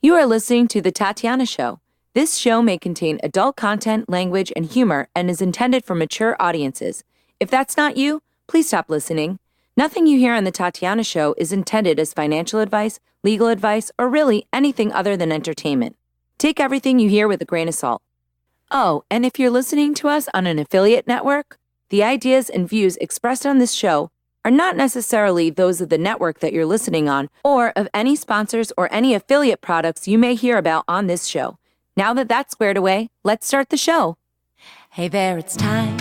You are listening to The Tatiana Show. This show may contain adult content, language, and humor and is intended for mature audiences. If that's not you, please stop listening. Nothing you hear on The Tatiana Show is intended as financial advice, legal advice, or really anything other than entertainment. Take everything you hear with a grain of salt. Oh, and if you're listening to us on an affiliate network, the ideas and views expressed on this show are not necessarily those of the network that you're listening on or of any sponsors or any affiliate products you may hear about on this show. Now that that's squared away, let's start the show. Hey there, it's time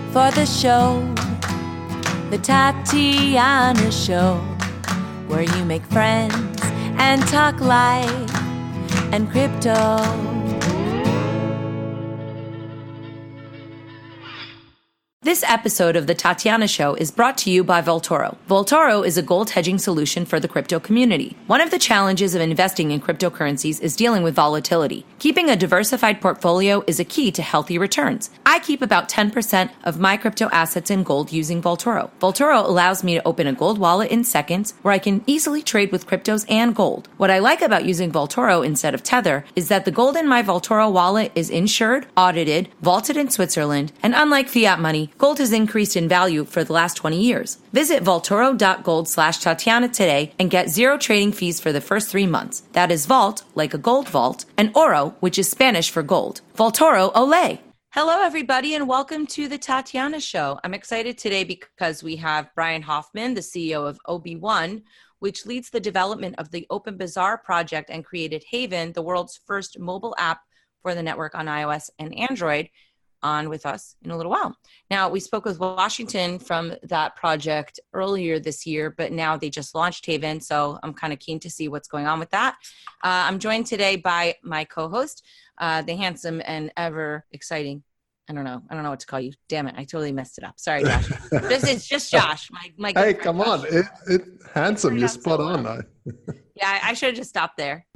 for the show, the Tatiana Show, where you make friends and talk life and crypto. This episode of The Tatiana Show is brought to you by Vaultoro. Vaultoro is a gold hedging solution for the crypto community. One of the challenges of investing in cryptocurrencies is dealing with volatility. Keeping a diversified portfolio is a key to healthy returns. I keep about 10% of my crypto assets in gold using Vaultoro. Vaultoro allows me to open a gold wallet in seconds where I can easily trade with cryptos and gold. What I like about using Vaultoro instead of Tether is that the gold in my Vaultoro wallet is insured, audited, vaulted in Switzerland, and unlike fiat money, gold has increased in value for the last 20 years. Visit vaultoro.gold/Tatiana today and get zero trading fees for the first 3 months. That is vault, like a gold vault, and oro, which is Spanish for gold. Vaultoro, ole! Hello, everybody, and welcome to the Tatiana Show. I'm excited today because we have Brian Hoffman, the CEO of OB1, which leads the development of the OpenBazaar project and created Haven, the world's first mobile app for the network on iOS and Android, on with us in a little while. Now, we spoke with Washington from that project earlier this year, but now they just launched Haven, so I'm kind of keen to see what's going on with that. I'm joined today by my co-host, the handsome and ever exciting, I don't know what to call you. Damn it, I totally messed it up. Sorry, Josh. It's just Josh. My Hey, good come friend, on. It handsome. You're spot on. Yeah, I should have just stopped there.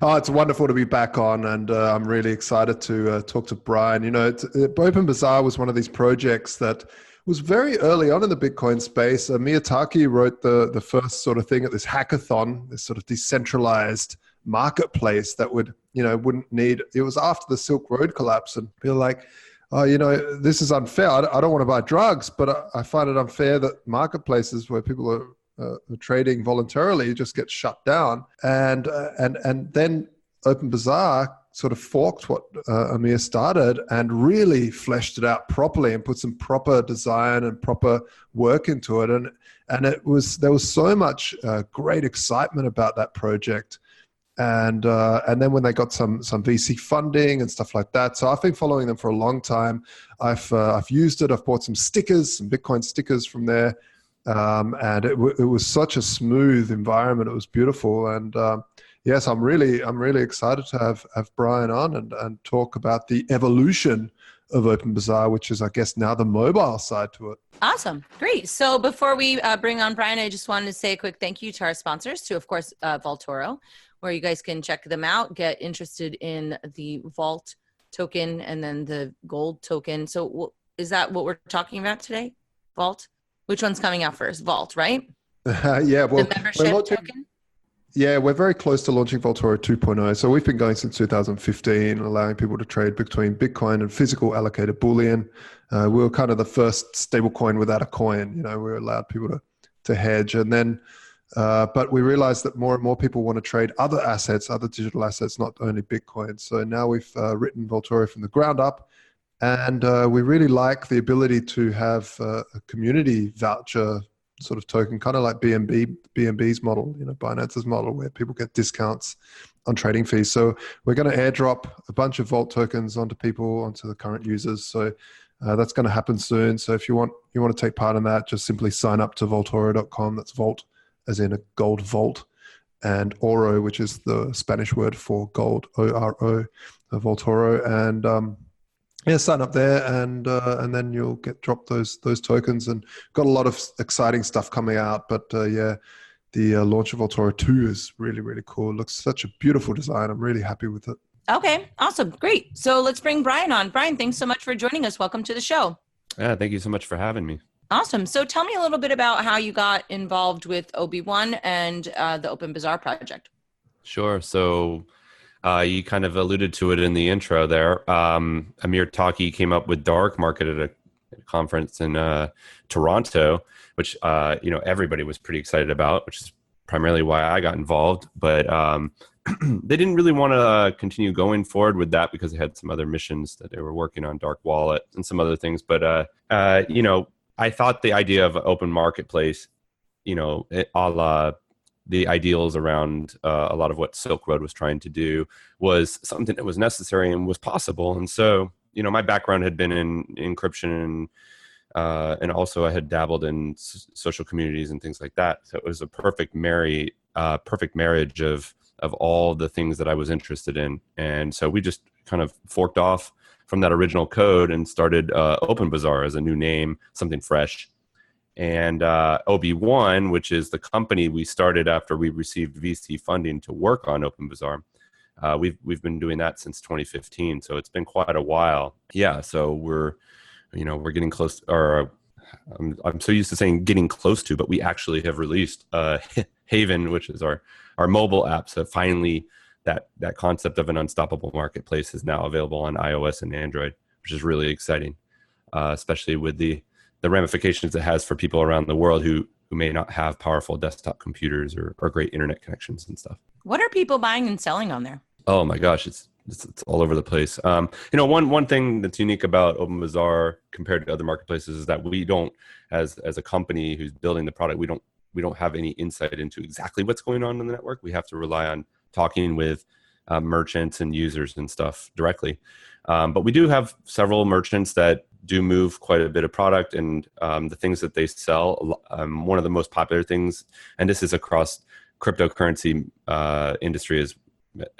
Oh, it's wonderful to be back on, and I'm really excited to talk to Brian. You know, OpenBazaar was one of these projects that was very early on in the Bitcoin space. Miyataki wrote the first sort of thing at this hackathon, this sort of decentralized marketplace that wouldn't need. It was after the Silk Road collapse, and people like, oh, this is unfair. I don't want to buy drugs, but I find it unfair that marketplaces where people are trading voluntarily just get shut down. And then OpenBazaar sort of forked what Amir started and really fleshed it out properly and put some proper design and proper work into it. And there was so much great excitement about that project. And then when they got some VC funding and stuff like that, so I've been following them for a long time. I've used it. I've bought some stickers, some Bitcoin stickers from there, and it was such a smooth environment. It was beautiful, and yes, I'm really excited to have Brian on and talk about the evolution of OpenBazaar, which is, I guess, now the mobile side to it. Awesome. Great. So before we bring on Brian, I just wanted to say a quick thank you to our sponsors, to, of course, Vaultoro, where you guys can check them out, get interested in the Vault token and then the gold token. So is that what we're talking about today? Vault? Which one's coming out first? Vault, right? Yeah. Well, the membership token? Yeah, we're very close to launching Vaultoro 2.0. So we've been going since 2015, allowing people to trade between Bitcoin and physical allocated bullion. We were kind of the first stablecoin without a coin. We allowed people to hedge. And then, but we realized that more and more people want to trade other assets, other digital assets, not only Bitcoin. So now we've written Vaultoro from the ground up. And we really like the ability to have a community voucher sort of token, kind of like BNB's model, Binance's model, where people get discounts on trading fees. So we're going to airdrop a bunch of Vault tokens onto the current users. So that's going to happen soon. So if you want to take part in that, just simply sign up to vaultoro.com. That's Vault as in a gold vault, and oro, which is the Spanish word for gold, ORO, Vaultoro. And sign up there, and then you'll get dropped those tokens. And got a lot of exciting stuff coming out. But the launch of Vaultoro 2 is really, really cool. It looks such a beautiful design. I'm really happy with it. Okay, awesome, great. So let's bring Brian on. Brian, thanks so much for joining us. Welcome to the show. Yeah, thank you so much for having me. Awesome. So tell me a little bit about how you got involved with OB1 and the OpenBazaar project. Sure. So you kind of alluded to it in the intro there. Amir Taki came up with dark market at a conference in Toronto, which everybody was pretty excited about, which is primarily why I got involved. But they didn't really want to continue going forward with that because they had some other missions that they were working on, dark wallet and some other things. But I thought the idea of an open marketplace, a la the ideals around a lot of what Silk Road was trying to do was something that was necessary and was possible. And so, my background had been in encryption and also I had dabbled in social communities and things like that. So it was a perfect marriage of all the things that I was interested in. And so we just kind of forked off from that original code and started OpenBazaar as a new name, something fresh. And OB1, which is the company we started after we received VC funding to work on OpenBazaar, we've been doing that since 2015. So it's been quite a while. Yeah. So we're getting close. Or I'm so used to saying getting close to, but we actually have released Haven, which is our mobile app. So finally, that concept of an unstoppable marketplace is now available on iOS and Android, which is really exciting, especially with the ramifications it has for people around the world who may not have powerful desktop computers or great internet connections and stuff. What are people buying and selling on there? Oh my gosh, it's all over the place. One thing that's unique about OpenBazaar compared to other marketplaces is that we don't, as a company who's building the product, we don't have any insight into exactly what's going on in the network. We have to rely on talking with merchants and users and stuff directly. But we do have several merchants that do move quite a bit of product, and the things that they sell, one of the most popular things, and this is across cryptocurrency industry is,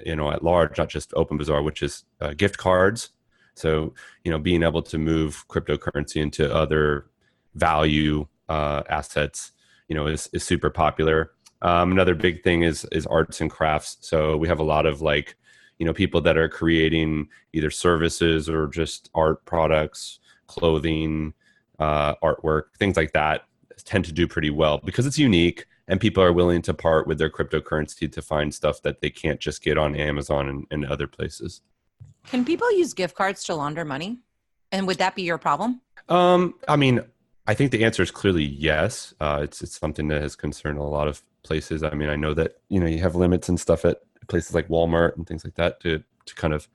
at large, not just OpenBazaar, which is gift cards. So, being able to move cryptocurrency into other value assets, is super popular. Another big thing is arts and crafts. So we have a lot of people that are creating either services or just art products, clothing, artwork, things like that tend to do pretty well because it's unique and people are willing to part with their cryptocurrency to find stuff that they can't just get on Amazon and other places. Can people use gift cards to launder money? And would that be your problem? I think the answer is clearly yes. It's something that has concerned a lot of places. I know that, you have limits and stuff at places like Walmart and things like that to kind of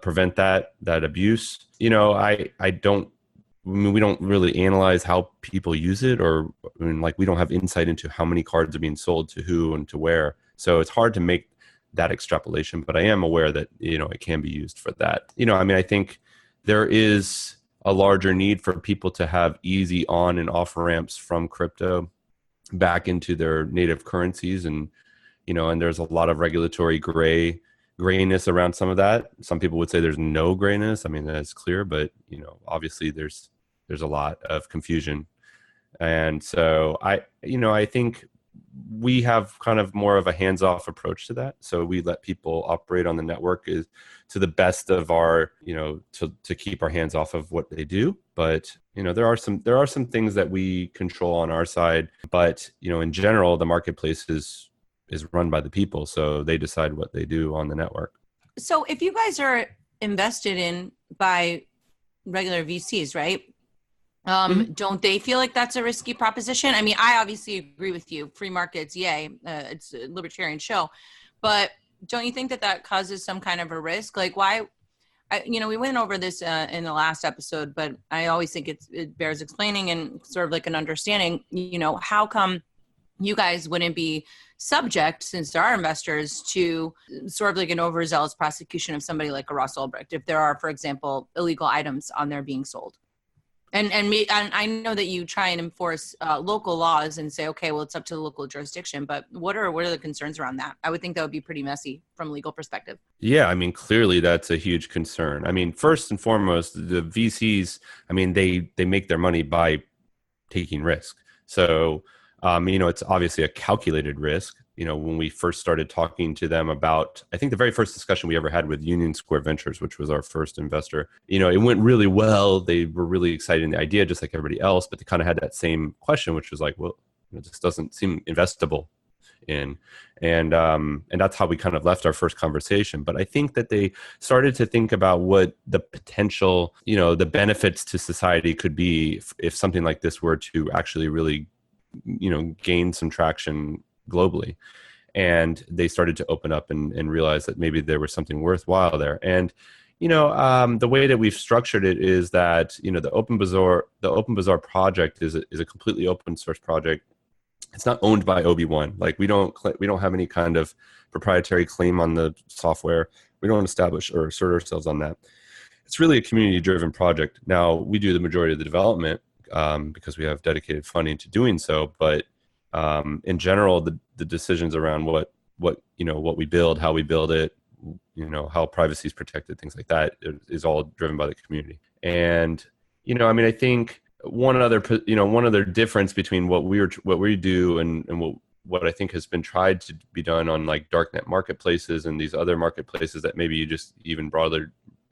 prevent that abuse. We don't really analyze how people use it, or we don't have insight into how many cards are being sold to who and to where. So it's hard to make that extrapolation, but I am aware that, it can be used for that. I think there is a larger need for people to have easy on and off ramps from crypto back into their native currencies. And there's a lot of regulatory grayness around some of that. Some people would say there's no grayness. That's clear, but obviously there's a lot of confusion. And so I think we have kind of more of a hands-off approach to that. So we let people operate on the network is to the best of our, to keep our hands off of what they do. But, there are some things that we control on our side, but, in general, the marketplace is run by the people. So they decide what they do on the network. So if you guys are invested in by regular VCs, right? Don't they feel like that's a risky proposition? I obviously agree with you. Free markets, yay. It's a libertarian show. But don't you think that causes some kind of a risk? Why? We went over this in the last episode, but I always think it bears explaining and sort of like an understanding, how come you guys wouldn't be subject, since there are investors, to sort of like an overzealous prosecution of somebody like a Ross Ulbricht if there are, for example, illegal items on there being sold? And I know that you try and enforce local laws and say, okay, well, it's up to the local jurisdiction. But what are the concerns around that? I would think that would be pretty messy from a legal perspective. Yeah, clearly that's a huge concern. First and foremost, the VCs, they make their money by taking risk. So, it's obviously a calculated risk. When we first started talking to them about, I think the very first discussion we ever had with Union Square Ventures, which was our first investor, it went really well. They were really excited in the idea, just like everybody else, but they kind of had that same question, which was like, well, this doesn't seem investable in. And that's how we kind of left our first conversation. But I think that they started to think about what the potential, the benefits to society could be if something like this were to actually really, gain some traction globally. And they started to open up and realize that maybe there was something worthwhile there. And the way that we've structured it is that the OpenBazaar project is a completely open source project. It's not owned by Obi-Wan. Like we don't have any kind of proprietary claim on the software. We don't establish or assert ourselves on that. It's really a community-driven project. Now we do the majority of the development because we have dedicated funding to doing so. But in general, the decisions around what we build, how we build it, how privacy is protected, things like that is all driven by the community. And I think one other difference between what we do and what I think has been tried to be done on like darknet marketplaces and these other marketplaces that maybe you just even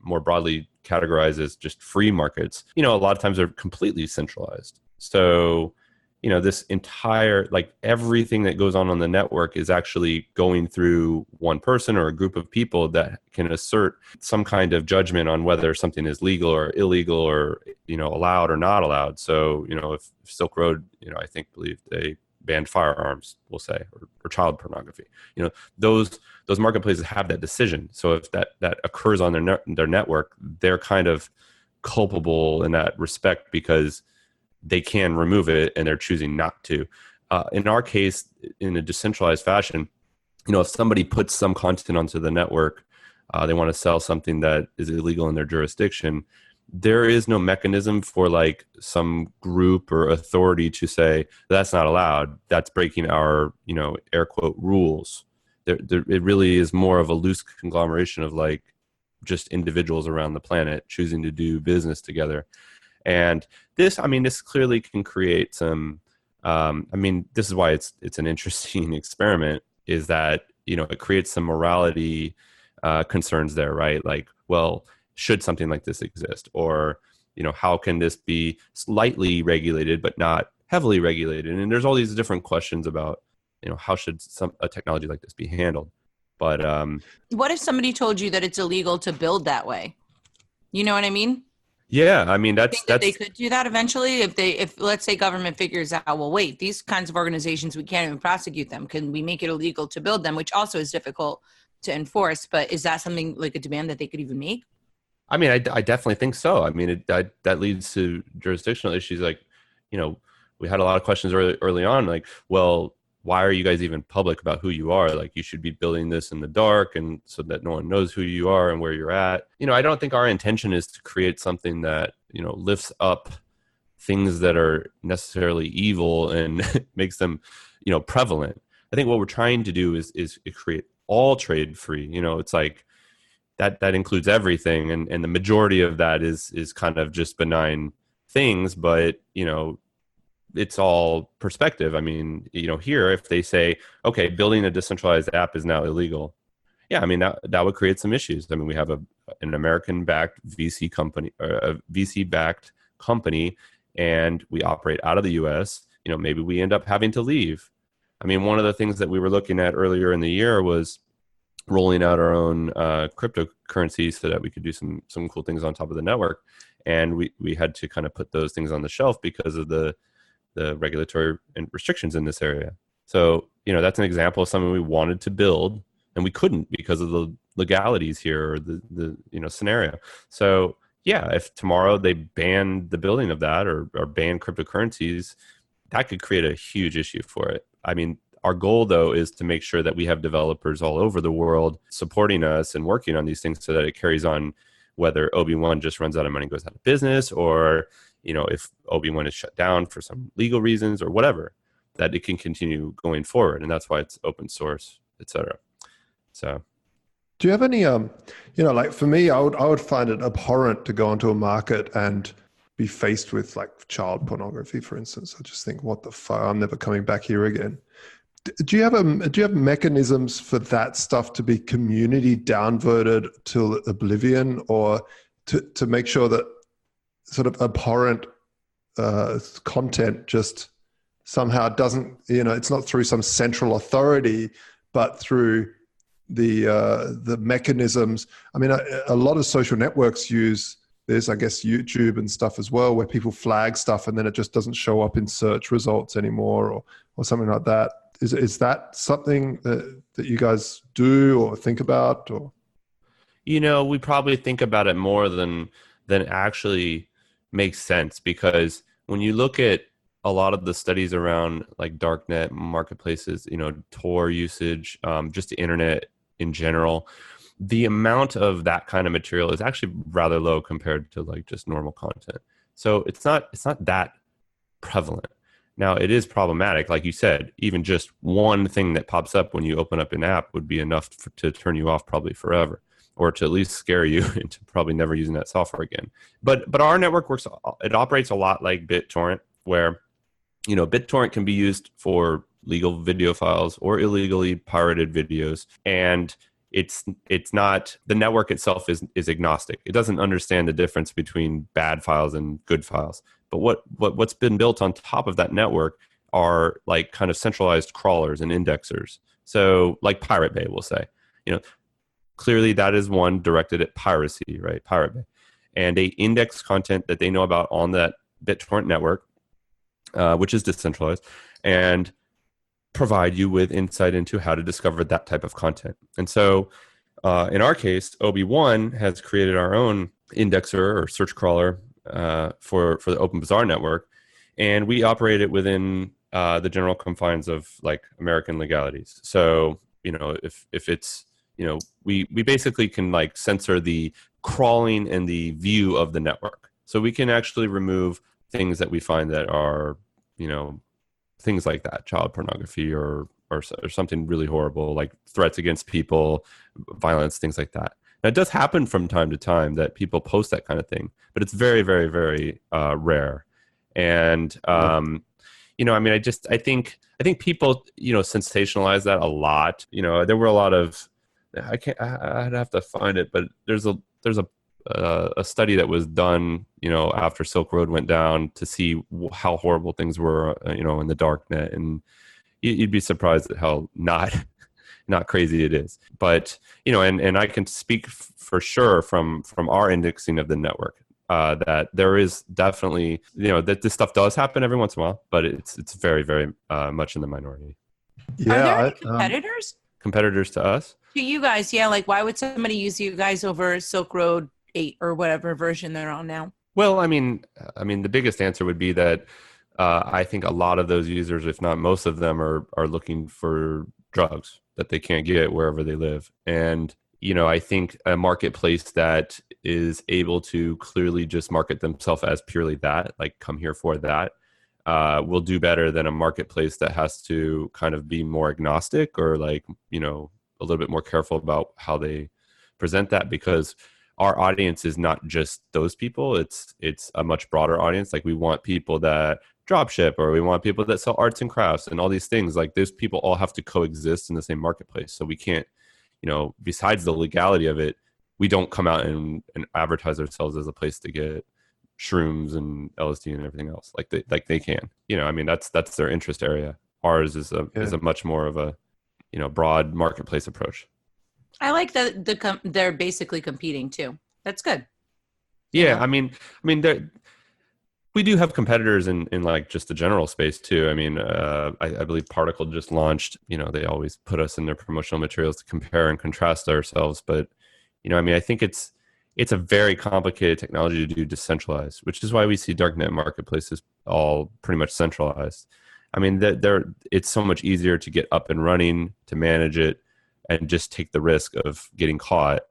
more broadly categorize as just free markets, a lot of times they're completely centralized. So this entire, like everything that goes on the network is actually going through one person or a group of people that can assert some kind of judgment on whether something is legal or illegal or, allowed or not allowed. So, if Silk Road, I believe they banned firearms, we'll say, or child pornography, those marketplaces have that decision. So if that occurs on their network, they're kind of culpable in that respect because they can remove it and they're choosing not to. In our case, in a decentralized fashion, if somebody puts some content onto the network, they want to sell something that is illegal in their jurisdiction, there is no mechanism for like some group or authority to say that's not allowed. That's breaking our, air quote rules. It really is more of a loose conglomeration of like just individuals around the planet choosing to do business together. And this clearly can create some, this is why it's an interesting experiment, is that, it creates some morality concerns there, right? Like, well, should something like this exist? Or, how can this be slightly regulated, but not heavily regulated? And there's all these different questions about, how should a technology like this be handled? But what if somebody told you that it's illegal to build that way? You know what I mean? Yeah, that's they could do that eventually if let's say government figures out, well, wait, these kinds of organizations, we can't even prosecute them. Can we make it illegal to build them? Which also is difficult to enforce. But is that something like a demand that they could even make? I definitely think so. That leads to jurisdictional issues. Like, we had a lot of questions early on, like, well, why are you guys even public about who you are? Like, you should be building this in the dark and so that no one knows who you are and where you're at. I don't think our intention is to create something that, lifts up things that are necessarily evil and makes them, prevalent. I think what we're trying to do is create all trade free. It's like that includes everything. And the majority of that is kind of just benign things, but, it's all perspective. Here, if they say, okay, building a decentralized app is now illegal. Yeah, that would create some issues. We have an American-backed VC company, or a VC-backed company, and we operate out of the U.S. Maybe we end up having to leave. One of the things that we were looking at earlier in the year was rolling out our own cryptocurrency so that we could do some cool things on top of the network. And we had to kind of put those things on the shelf because of the regulatory and restrictions in this area. So, that's an example of something we wanted to build and we couldn't because of the legalities here or the scenario. So yeah, if tomorrow they ban the building of that or ban cryptocurrencies, that could create a huge issue for it. Our goal though is to make sure that we have developers all over the world supporting us and working on these things so that it carries on, whether Obi-Wan just runs out of money and goes out of business, or if Obi-Wan is shut down for some legal reasons or whatever, that it can continue going forward. And that's why it's open source, etc. So, do you have any, like for me, I would find it abhorrent to go onto a market and be faced with like child pornography, for instance. I just think, what the fuck? I'm never coming back here again. Do you have mechanisms for that stuff to be community downvoted to oblivion, or to make sure that sort of abhorrent content just somehow doesn't, it's not through some central authority, but through the mechanisms. I mean, a lot of social networks use this, I guess YouTube and stuff as well, where people flag stuff and then it just doesn't show up in search results anymore, or something like that. Is that something that you guys do or think about? Or we probably think about it more than actually makes sense, because when you look at a lot of the studies around like darknet marketplaces, Tor usage, just the internet in general, the amount of that kind of material is actually rather low compared to like just normal content. So it's not that prevalent. Now, it is problematic, like you said. Even just one thing that pops up when you open up an app would be enough to turn you off probably forever, or to at least scare you into probably never using that software again. But our network it operates a lot like BitTorrent, where BitTorrent can be used for legal video files or illegally pirated videos, and it's not, the network itself is agnostic. It doesn't understand the difference between bad files and good files. But what's been built on top of that network are like kind of centralized crawlers and indexers. So like Pirate Bay, we'll say, clearly that is one directed at piracy, right? Pirate Bay. And they index content that they know about on that BitTorrent network, which is decentralized, and provide you with insight into how to discover that type of content. And so in our case, OB1 has created our own indexer or search crawler for the OpenBazaar network, and we operate it within the general confines of like American legalities. So if it's we basically can like censor the crawling and the view of the network, so we can actually remove things that we find that are things like that, child pornography or something really horrible, like threats against people, violence, things like that. Now, it does happen from time to time that people post that kind of thing, but it's very, very, very rare. And I think people sensationalize that a lot. There were a lot of, I'd have to find it, but there's a study that was done after Silk Road went down to see how horrible things were in the dark net, and you'd be surprised at how not crazy it is. But and I can speak for sure from our indexing of the network that there is definitely that this stuff does happen every once in a while, but it's very, very much in the minority. Yeah, are there any competitors? Competitors to us? To you guys, yeah. Like, why would somebody use you guys over Silk Road 8 or whatever version they're on now? Well, I mean, the biggest answer would be that I think a lot of those users, if not most of them, are looking for drugs that they can't get wherever they live. And, I think a marketplace that is able to clearly just market themselves as purely that, like come here for that, will do better than a marketplace that has to kind of be more agnostic or like, a little bit more careful about how they present that, because our audience is not just those people. It's a much broader audience. Like, we want people that drop ship, or we want people that sell arts and crafts and all these things. Like, those people all have to coexist in the same marketplace. So we can't, besides the legality of it, we don't come out and advertise ourselves as a place to get shrooms and LSD and everything else like they can. That's their interest area. Ours is a much more of a broad marketplace approach. I like that they're basically competing too. That's good. Yeah, I mean, we do have competitors in like just the general space too. I mean, I believe Particle just launched. They always put us in their promotional materials to compare and contrast ourselves. But I think it's a very complicated technology to do decentralized, which is why we see darknet marketplaces all pretty much centralized. I mean, it's so much easier to get up and running, to manage it, and just take the risk of getting caught,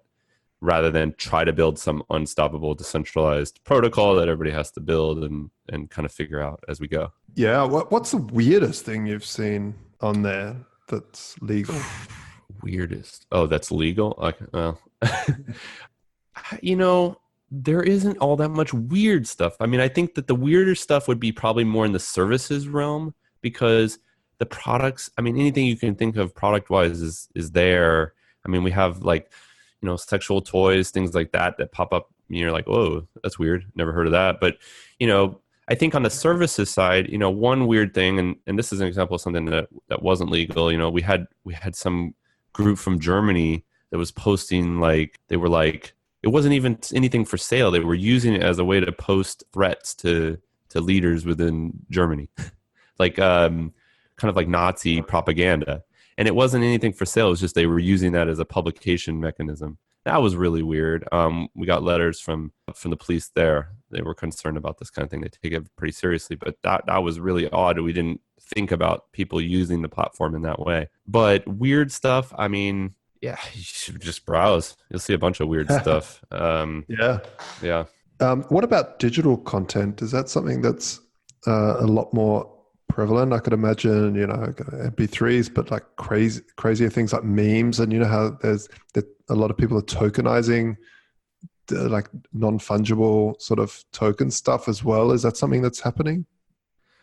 rather than try to build some unstoppable decentralized protocol that everybody has to build and kind of figure out as we go. Yeah. What's the weirdest thing you've seen on there that's legal? Weirdest? Oh, that's legal? Okay, well, there isn't all that much weird stuff. I mean, I think that the weirder stuff would be probably more in the services realm, because the products, I mean, anything you can think of product wise is there. I mean, we have like, sexual toys, things like that pop up. You're like, whoa, that's weird. Never heard of that. But, I think on the services side, one weird thing, and this is an example of something that wasn't legal. We had some group from Germany that was posting they were it wasn't even anything for sale. They were using it as a way to post threats to leaders within Germany, kind of like Nazi propaganda. And it wasn't anything for sale. It was just they were using that as a publication mechanism. That was really weird. We got letters from the police there. They were concerned about this kind of thing. They take it pretty seriously, but that was really odd. We didn't think about people using the platform in that way. But weird stuff, I mean, yeah, you should just browse. You'll see a bunch of weird stuff. Yeah. What about digital content? Is that something that's a lot more prevalent? I could imagine, MP3s, but like crazier things like memes, and how there's a lot of people are tokenizing like non-fungible sort of token stuff as well. Is that something that's happening?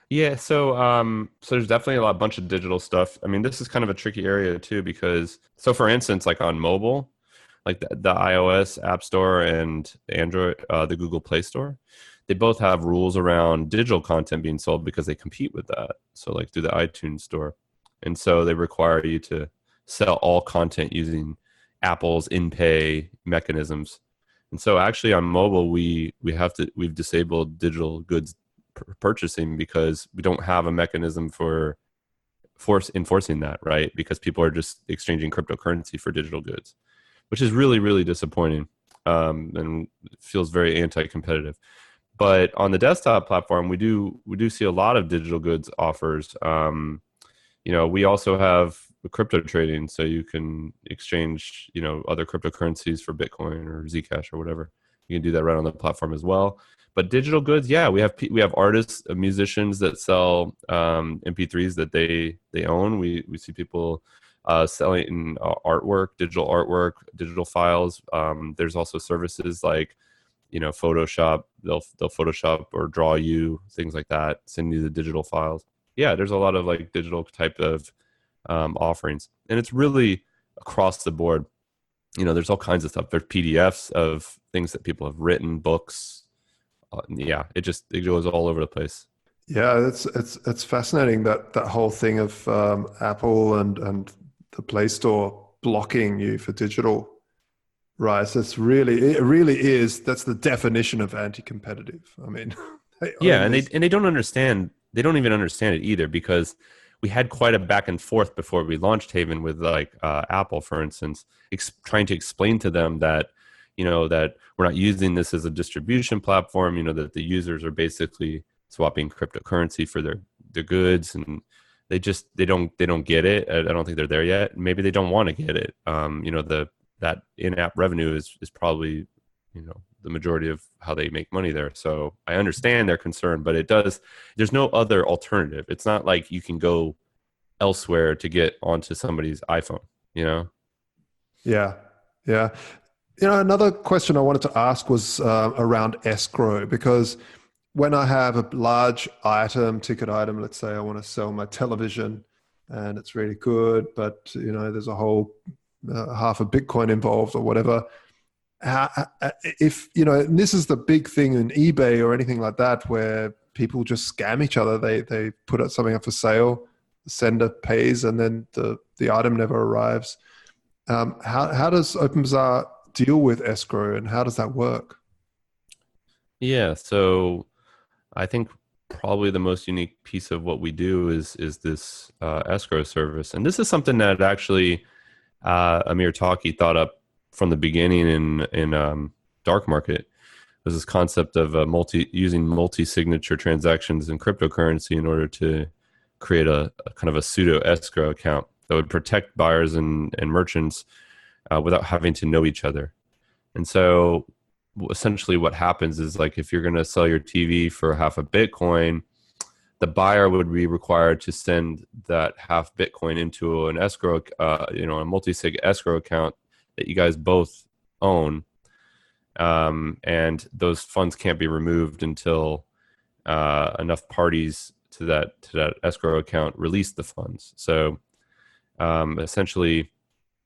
Yeah, so there's definitely a bunch of digital stuff. I mean, this is kind of a tricky area too, because for instance, like on mobile, like the iOS App Store and Android, the Google Play Store, they both have rules around digital content being sold because they compete with that. So like through the iTunes store. And so they require you to sell all content using Apple's in-pay mechanisms. And so actually on mobile, we've disabled digital goods purchasing because we don't have a mechanism for enforcing that, right? Because people are just exchanging cryptocurrency for digital goods, which is really, really disappointing, and feels very anti-competitive. But on the desktop platform, we do see a lot of digital goods offers. We also have crypto trading, so you can exchange, other cryptocurrencies for Bitcoin or Zcash or whatever. You can do that right on the platform as well. But digital goods, yeah, we have artists, musicians that sell MP3s that they own. We see people selling artwork, digital files. There's also services like Photoshop. They'll Photoshop or draw you things like that, send you the digital files. Yeah, there's a lot of like digital type of offerings, and it's really across the board. There's all kinds of stuff. There's PDFs of things that people have written, books. It goes all over the place. Yeah, it's fascinating that whole thing of Apple and the Play Store blocking you for digital. Right, so it really is. That's the definition of anti-competitive. I mean, they don't understand. They don't even understand it either, because we had quite a back and forth before we launched Haven with Apple, for instance, trying to explain to them that that we're not using this as a distribution platform. That the users are basically swapping cryptocurrency for their goods, and they don't get it. I don't think they're there yet. Maybe they don't want to get it. That in-app revenue is probably, the majority of how they make money there. So I understand their concern, but there's no other alternative. It's not like you can go elsewhere to get onto somebody's iPhone, Yeah. Another question I wanted to ask was around escrow, because when I have a large ticket item, let's say I want to sell my television and it's really good, but there's a whole half a Bitcoin involved or whatever. If and this is the big thing in eBay or anything like that, where people just scam each other. They put something up for sale, the sender pays, and then the item never arrives. How does OpenBazaar deal with escrow, and how does that work? Yeah, so I think probably the most unique piece of what we do is this escrow service, and this is something that actually Amir Taki thought up from the beginning in dark market. Was this concept of using multi-signature transactions in cryptocurrency in order to create a kind of a pseudo escrow account that would protect buyers and merchants without having to know each other. And so essentially what happens is, like, if you're going to sell your TV for half a Bitcoin, the buyer would be required to send that half Bitcoin into an escrow, a multi-sig escrow account that you guys both own. And those funds can't be removed until enough parties to that escrow account release the funds. So essentially,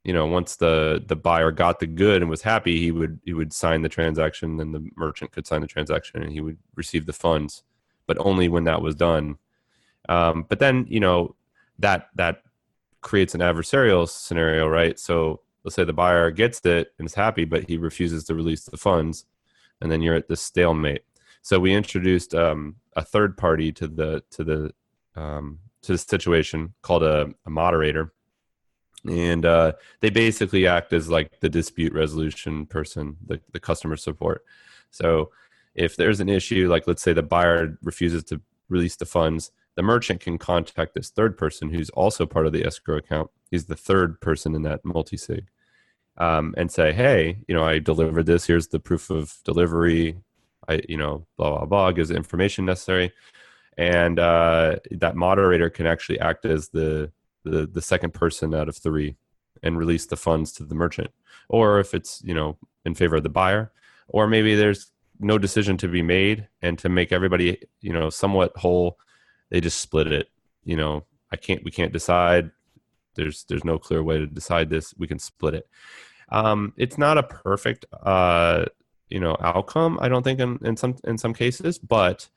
once the buyer got the good and was happy, he would sign the transaction, then the merchant could sign the transaction, and he would receive the funds but only when that was done. But then, that creates an adversarial scenario, right? So let's say the buyer gets it and is happy, but he refuses to release the funds, and then you're at this stalemate. So we introduced a third party to the situation called a moderator, and they basically act as like the dispute resolution person, the customer support. So if there's an issue, like let's say the buyer refuses to release the funds, the merchant can contact this third person who's also part of the escrow account. He's the third person in that multi-sig, and say, hey, I delivered this. Here's the proof of delivery. Blah, blah, blah, gives the information necessary. And that moderator can actually act as the second person out of three and release the funds to the merchant. Or if it's, in favor of the buyer, or maybe there's no decision to be made, and to make everybody, somewhat whole, they just split it. We can't decide. There's no clear way to decide this. We can split it. It's not a perfect, outcome, I don't think in some cases, but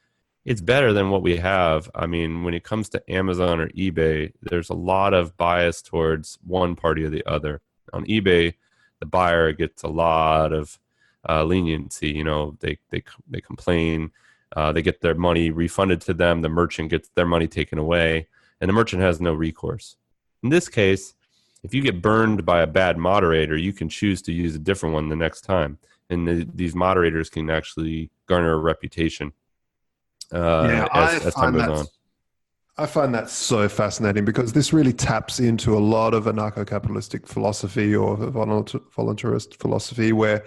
it's better than what we have. I mean, when it comes to Amazon or eBay, there's a lot of bias towards one party or the other. On eBay, the buyer gets a lot of leniency. They complain, they get their money refunded to them. The merchant gets their money taken away, and the merchant has no recourse. In this case, if you get burned by a bad moderator, you can choose to use a different one the next time. And these moderators can actually garner a reputation as time goes on. I find that so fascinating, because this really taps into a lot of anarcho-capitalistic philosophy or voluntarist philosophy, where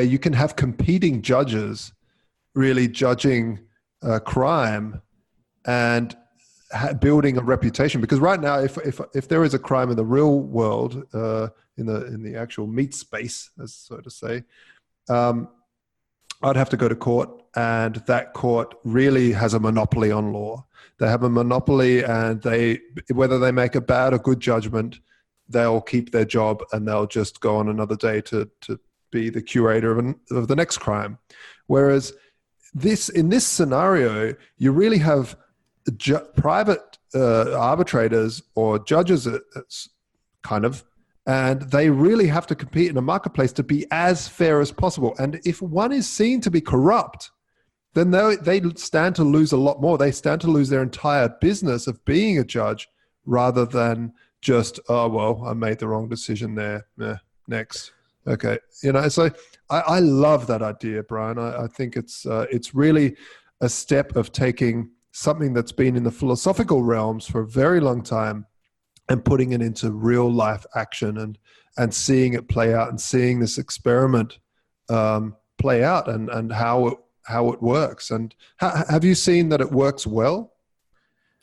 you can have competing judges really judging crime and building a reputation. Because right now, if there is a crime in the real world, in the actual meat space, as so to say, I'd have to go to court, and that court really has a monopoly on law. They have a monopoly, and whether they make a bad or good judgment, they'll keep their job, and they'll just go on another day to be the curator of the next crime. Whereas in this scenario, you really have private arbitrators or judges, kind of, and they really have to compete in a marketplace to be as fair as possible. And if one is seen to be corrupt, then they stand to lose a lot more. They stand to lose their entire business of being a judge, rather than just, oh, well, I made the wrong decision there. Next. Okay. So I love that idea, Brian. I think it's really a step of taking something that's been in the philosophical realms for a very long time and putting it into real life action, and seeing it play out, and seeing this experiment play out, and how it works. And have you seen that it works well?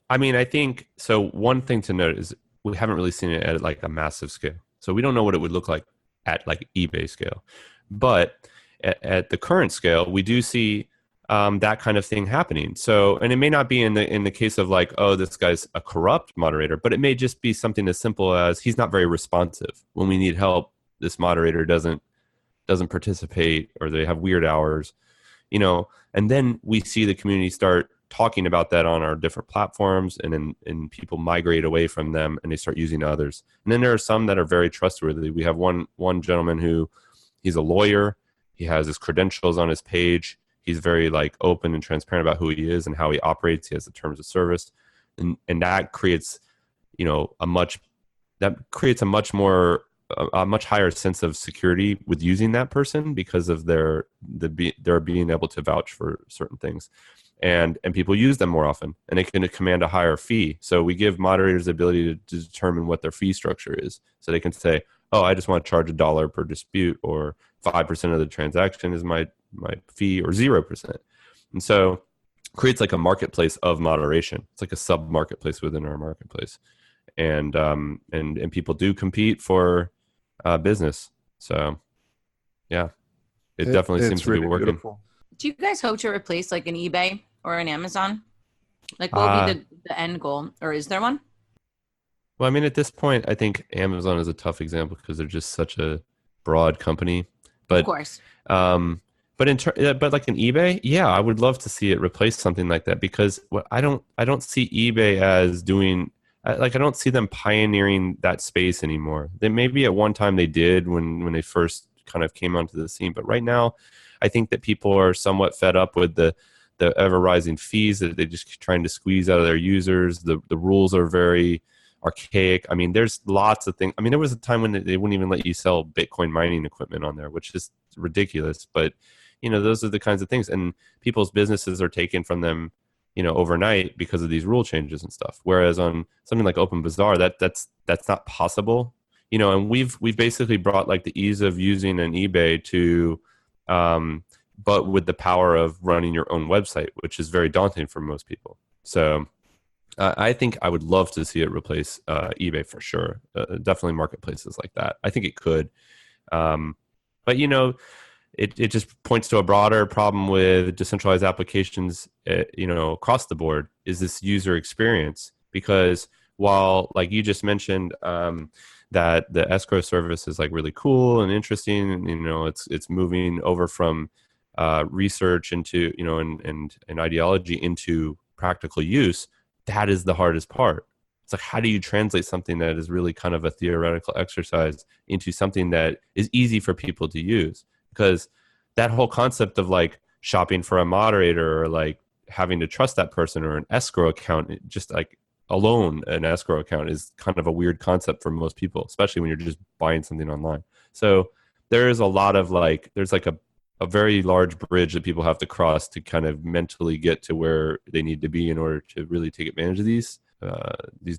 I mean, I think so. One thing to note is we haven't really seen it at like a massive scale. So we don't know what it would look like at like eBay scale, but at the current scale, we do see that kind of thing happening. So, and it may not be in the case of like, oh, this guy's a corrupt moderator, but it may just be something as simple as he's not very responsive. When we need help, this moderator doesn't participate, or they have weird hours, and then we see the community start talking about that on our different platforms, and people migrate away from them, and they start using others. And then there are some that are very trustworthy. We have one gentleman who, he's a lawyer. He has his credentials on his page. He's very like open and transparent about who he is and how he operates. He has the terms of service, and that creates, a much higher sense of security with using that person, because of their being able to vouch for certain things, and people use them more often, and they can command a higher fee. So we give moderators the ability to determine what their fee structure is, so they can say, oh, I just want to charge $1 per dispute, or 5% of the transaction is my fee, or 0%. And so creates like a marketplace of moderation. It's like a sub marketplace within our marketplace. And people do compete for business. So yeah, it definitely seems to be working. Beautiful. Do you guys hope to replace like an eBay or an Amazon? Like what will be the end goal, or is there one? Well, I mean, at this point, I think Amazon is a tough example because they're just such a broad company. But, of course. But but like an eBay, yeah, I would love to see it replace something like that, because I don't see eBay as doing, like, I don't see them pioneering that space anymore. They maybe at one time they did when they first kind of came onto the scene, but right now I think that people are somewhat fed up with the ever rising fees that they just trying to squeeze out of their users. The rules are very archaic. I mean, there's lots of things. I mean, there was a time when they wouldn't even let you sell Bitcoin mining equipment on there, which is ridiculous. But those are the kinds of things, and people's businesses are taken from them, overnight because of these rule changes and stuff. Whereas on something like OpenBazaar, that's not possible. And we've basically brought like the ease of using an eBay to, but with the power of running your own website, which is very daunting for most people. So I think I would love to see it replace eBay for sure. Definitely marketplaces like that. I think it could. But it just points to a broader problem with decentralized applications, across the board, is this user experience. Because while, like you just mentioned, that the escrow service is like really cool and interesting, and it's moving over from research into and ideology into practical use, that is the hardest part. It's like, how do you translate something that is really kind of a theoretical exercise into something that is easy for people to use? Because that whole concept of like shopping for a moderator, or like having to trust that person, or an escrow account, just like alone an escrow account, is kind of a weird concept for most people, especially when you're just buying something online. So there is a lot of there's like a very large bridge that people have to cross to kind of mentally get to where they need to be in order to really take advantage of these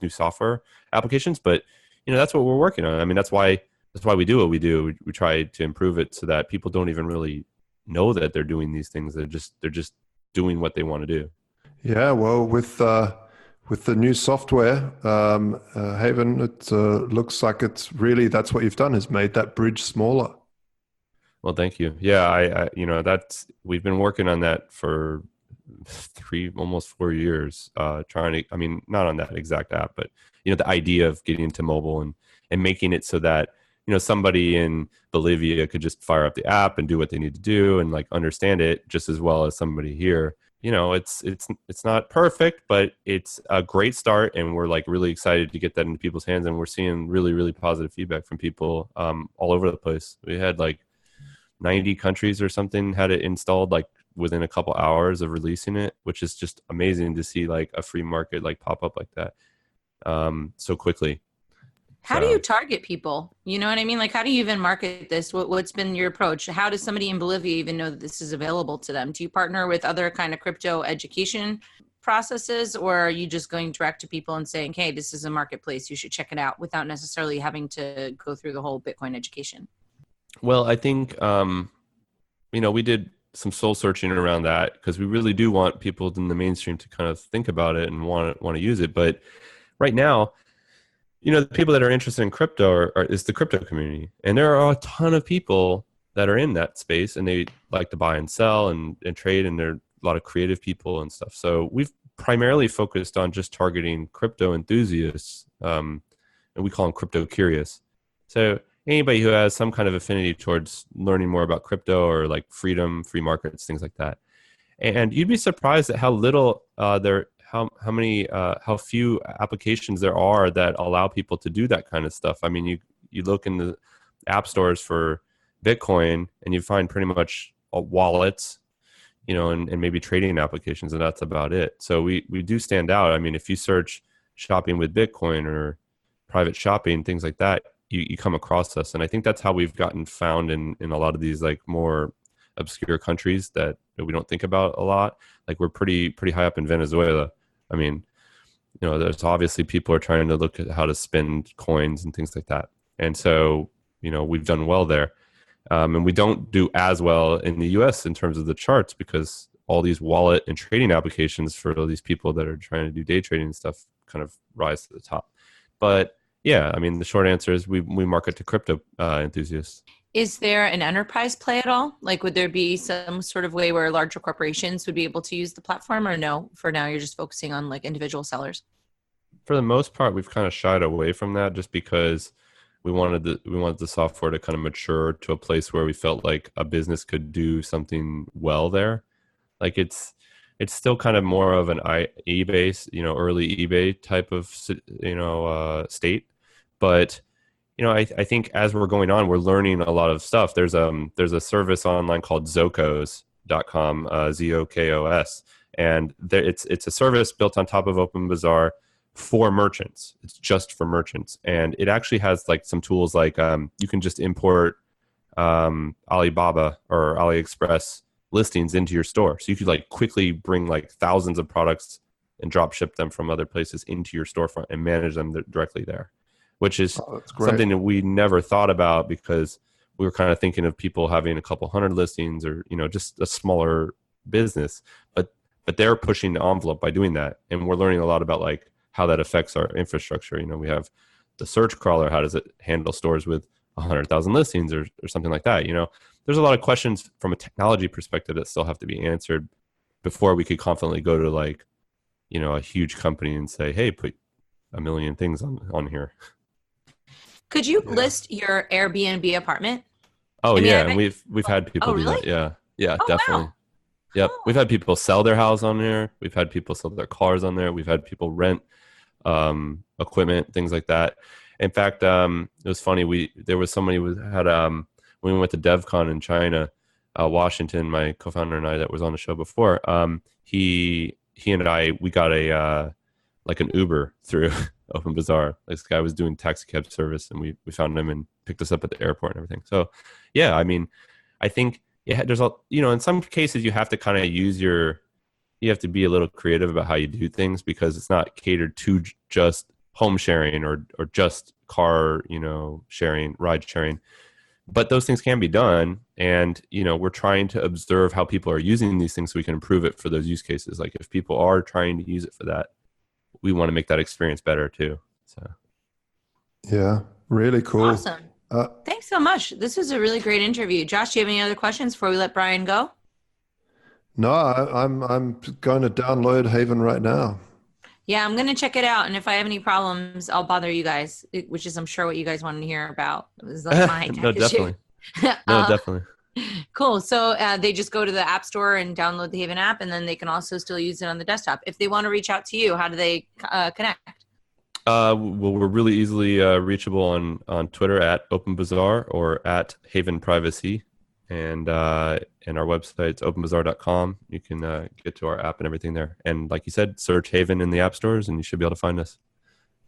new software applications. But that's what we're working on. I mean, that's why we do what we do. We try to improve it so that people don't even really know that they're doing these things. They're just doing what they want to do. Yeah, well, with the new software, Haven, it looks like it's really, that's what you've done, is made that bridge smaller. Well, thank you. Yeah, we've been working on that for almost 4 years, trying to, I mean, not on that exact app, but the idea of getting into mobile and making it so that somebody in Bolivia could just fire up the app and do what they need to do and like understand it just as well as somebody here. It's not perfect, but it's a great start, and we're like really excited to get that into people's hands, and we're seeing really, really positive feedback from people all over the place. We had like 90 countries or something had it installed like within a couple hours of releasing it, which is just amazing to see like a free market like pop up like that so quickly. How do you target people? You know what I mean? Like, how do you even market this? What's been your approach? How does somebody in Bolivia even know that this is available to them? Do you partner with other kind of crypto education processes, or are you just going direct to people and saying, hey, this is a marketplace, you should check it out, without necessarily having to go through the whole Bitcoin education? Well, I think, we did some soul searching around that, because we really do want people in the mainstream to kind of think about it and want to use it. But right now, the people that are interested in crypto is the crypto community. And there are a ton of people that are in that space, and they like to buy and sell and trade, and there are a lot of creative people and stuff. So we've primarily focused on just targeting crypto enthusiasts, and we call them crypto curious. So anybody who has some kind of affinity towards learning more about crypto, or like freedom, free markets, things like that. And you'd be surprised at how little how few applications there are that allow people to do that kind of stuff. I mean, you look in the app stores for Bitcoin, and you find pretty much wallets, and maybe trading applications, and that's about it. So we do stand out. I mean, if you search shopping with Bitcoin or private shopping, things like that, you come across us. And I think that's how we've gotten found in a lot of these like more obscure countries that we don't think about a lot. Like, we're pretty high up in Venezuela. I mean, there's obviously people are trying to look at how to spend coins and things like that. And so, we've done well there. And we don't do as well in the US in terms of the charts, because all these wallet and trading applications for all these people that are trying to do day trading and stuff kind of rise to the top. But yeah, I mean, the short answer is we market to crypto enthusiasts. Is there an enterprise play at all? Like, would there be some sort of way where larger corporations would be able to use the platform, or no? For now, you're just focusing on like individual sellers? For the most part, we've kind of shied away from that, just because We wanted the software to kind of mature to a place where we felt like a business could do something well there. Like it's still kind of more of an eBay, early eBay type of, state. But, I think as we're going on, we're learning a lot of stuff. There's a service online called Zokos.com, Zokos. And it's a service built on top of OpenBazaar for merchants. It's just for merchants. And it actually has like some tools like you can just import Alibaba or AliExpress listings into your store. So you could like quickly bring like thousands of products and drop ship them from other places into your storefront and manage them directly there, which is something that we never thought about because we were kind of thinking of people having a couple hundred listings or, just a smaller business, but they're pushing the envelope by doing that. And we're learning a lot about like how that affects our infrastructure. We have the search crawler. How does it handle stores with 100,000 listings or something like that? There's a lot of questions from a technology perspective that still have to be answered before we could confidently go to like, a huge company and say, hey, put a million things on here. Could you list your Airbnb apartment? Oh, and we've had people do really? that. Yeah, Oh, definitely. wow. Yep. Oh. We've had people sell their house on there. We've had people sell their cars on there. We've had people rent equipment, things like that. In fact, it was funny. There was somebody who had when we went to DevCon in China, Washington, my co-founder and I that was on the show before, he and I, we got an Uber through OpenBazaar. This guy was doing taxi cab service, and we found him and picked us up at the airport and everything. So, yeah, I mean, I think there's in some cases you have to kind of you have to be a little creative about how you do things because it's not catered to just home sharing or just car, sharing, ride sharing. But those things can be done. And, we're trying to observe how people are using these things so we can improve it for those use cases. Like if people are trying to use it for that, we want to make that experience better too. So. Yeah, really cool. Awesome. Thanks so much. This was a really great interview. Josh, do you have any other questions before we let Brian go? No, I'm going to download Haven right now. Yeah, I'm going to check it out. And if I have any problems, I'll bother you guys, which is, I'm sure, what you guys want to hear about. It was like my No, definitely. Definitely. Cool. So they just go to the App Store and download the Haven app, and then they can also still use it on the desktop. If they want to reach out to you, how do they connect? Well, we're really easily reachable on Twitter at OpenBazaar or at Haven Privacy. And our website's openbazaar.com. You can get to our app and everything there. And like you said, search Haven in the app stores and you should be able to find us.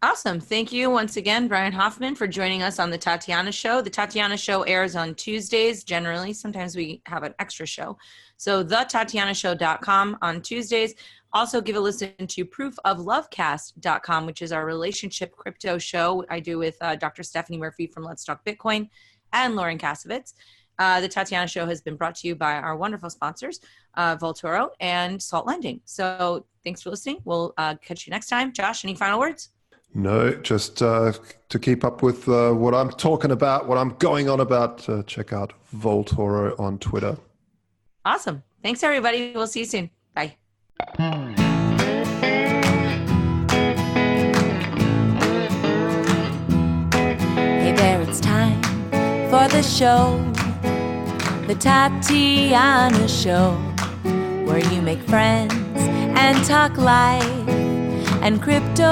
Awesome. Thank you once again, Brian Hoffman, for joining us on the Tatiana Show. The Tatiana Show airs on Tuesdays generally. Sometimes we have an extra show. So thetatianashow.com on Tuesdays. Also give a listen to proofoflovecast.com, which is our relationship crypto show I do with Dr. Stephanie Murphy from Let's Talk Bitcoin and Lauren Kasovitz. The Tatiana Show has been brought to you by our wonderful sponsors, Voltoro and Salt Lending. So thanks for listening. We'll catch you next time. Josh, any final words? No, just to keep up with what I'm talking about, what I'm going on about, check out Voltoro on Twitter. Awesome. Thanks, everybody. We'll see you soon. Bye. Hey there, it's time for the show. The Tatiana Show, where you make friends and talk life and crypto.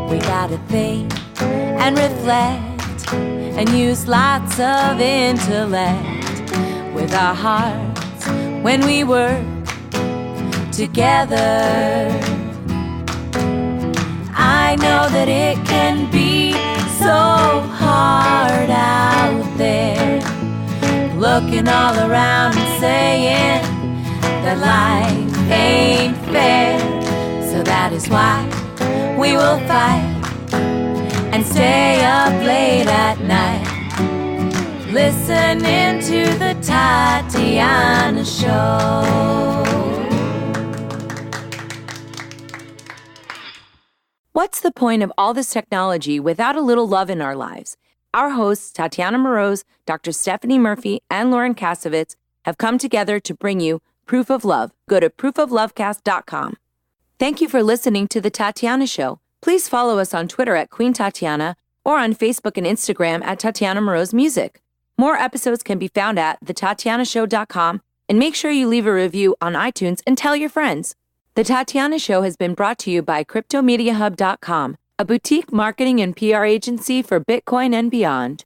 We gotta think and reflect and use lots of intellect with our hearts when we work together. I know that it can be so hard out there, looking all around and saying that life ain't fair. So that is why we will fight and stay up late at night, listening to the Tatiana Show. What's the point of all this technology without a little love in our lives? Our hosts, Tatiana Moroz, Dr. Stephanie Murphy, and Lauren Kasovitz, have come together to bring you Proof of Love. Go to proofoflovecast.com. Thank you for listening to The Tatiana Show. Please follow us on Twitter at Queen Tatiana or on Facebook and Instagram at Tatiana Moreau's Music. More episodes can be found at thetatianashow.com, and make sure you leave a review on iTunes and tell your friends. The Tatiana Show has been brought to you by CryptoMediaHub.com, a boutique marketing and PR agency for Bitcoin and beyond.